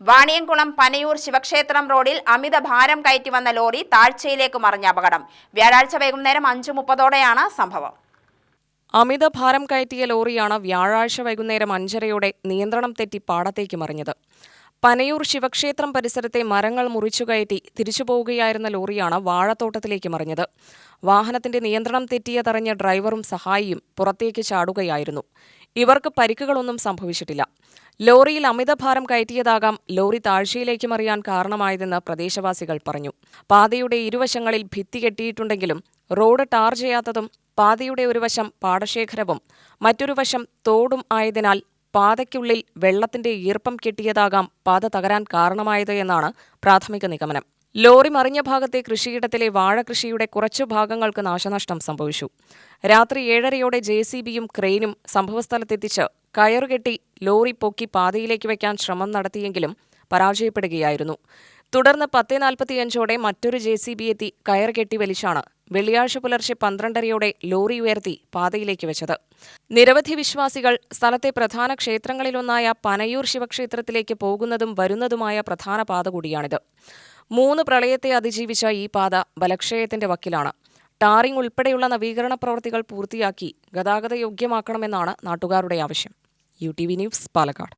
വാണിയംകുളം പനയൂർ ശിവക്ഷേത്രം റോഡിൽ അമിത ഭാരം കയറ്റി വന്ന ലോറി താഴ്ചയിലേക്ക് മറിഞ്ഞ അപകടം. വ്യാഴാഴ്ച വൈകുന്നേരം 5:30-ഓടെയാണ് സംഭവം. അമിത ഭാരം കയറ്റിയ ലോറിയാണ് വ്യാഴാഴ്ച വൈകുന്നേരം 5:30-ഓടെ നിയന്ത്രണം തെറ്റി പാടത്തേക്ക് മറിഞ്ഞത്. പനയൂർ ശിവക്ഷേത്രം പരിസരത്തെ മരങ്ങൾ മുറിച്ചുകയറ്റി തിരിച്ചുപോവുകയായിരുന്ന ലോറിയാണ് വാഴത്തോട്ടത്തിലേക്ക് മറിഞ്ഞത്. വാഹനത്തിന്റെ നിയന്ത്രണം തെറ്റിയതറിഞ്ഞ ഡ്രൈവറും സഹായിയും പുറത്തേക്ക് ചാടുകയായിരുന്നു. ഇവർക്ക് പരിക്കുകളൊന്നും സംഭവിച്ചിട്ടില്ല. ലോറിയിൽ അമിതഭാരം കയറ്റിയതാകാം ലോറി താഴ്ചയിലേക്ക് മറിയാൻ കാരണമായതെന്ന് പ്രദേശവാസികൾ പറഞ്ഞു. പാതയുടെ ഇരുവശങ്ങളിൽ ഭിത്തി കെട്ടിയിട്ടുണ്ടെങ്കിലും റോഡ് ടാർ ചെയ്യാത്തതും പാതയുടെ ഒരു വശം പാടശേഖരവും മറ്റൊരു വശം തോടും ആയതിനാൽ പാതയ്ക്കുള്ളിൽ വെള്ളത്തിന്റെ ഈർപ്പം കെട്ടിയതാകാം പാത തകരാൻ കാരണമായത് എന്നാണ് പ്രാഥമിക നിഗമനം. ലോറി മറിഞ്ഞ ഭാഗത്തെ കൃഷിയിടത്തിലെ വാഴകൃഷിയുടെ കുറച്ചു ഭാഗങ്ങൾക്ക് നാശനഷ്ടം സംഭവിച്ചു. രാത്രി 7:30-ഓടെ JCBയും ക്രെയിനും സംഭവസ്ഥലത്തെത്തിച്ച് കയറുകെട്ടി ലോറി പൊക്കി പാതയിലേക്ക് വയ്ക്കാൻ ശ്രമം നടത്തിയെങ്കിലും പരാജയപ്പെടുകയായിരുന്നു. തുടർന്ന് 10:45-ഓടെ മറ്റൊരു JCB എത്തി കയർ കെട്ടി വലിച്ചാണ് വെള്ളിയാഴ്ച പുലർച്ചെ 12:30-ഓടെ ലോറി ഉയർത്തി പാതയിലേക്ക് വെച്ചത്. നിരവധി വിശ്വാസികൾ സ്ഥലത്തെ പ്രധാന ക്ഷേത്രങ്ങളിലൊന്നായ പനയൂർ ശിവക്ഷേത്രത്തിലേക്ക് പോകുന്നതും വരുന്നതുമായ പ്രധാന പാത കൂടിയാണിത്. 3 പ്രളയത്തെ അതിജീവിച്ച ഈ പാത ബലക്ഷയത്തിന്റെ വക്കിലാണ്. ടാറിംഗ് ഉൾപ്പെടെയുള്ള നവീകരണ പ്രവൃത്തികൾ പൂർത്തിയാക്കി ഗതാഗത യോഗ്യമാക്കണമെന്നാണ് നാട്ടുകാരുടെ ആവശ്യം. UTV news, Palakkad.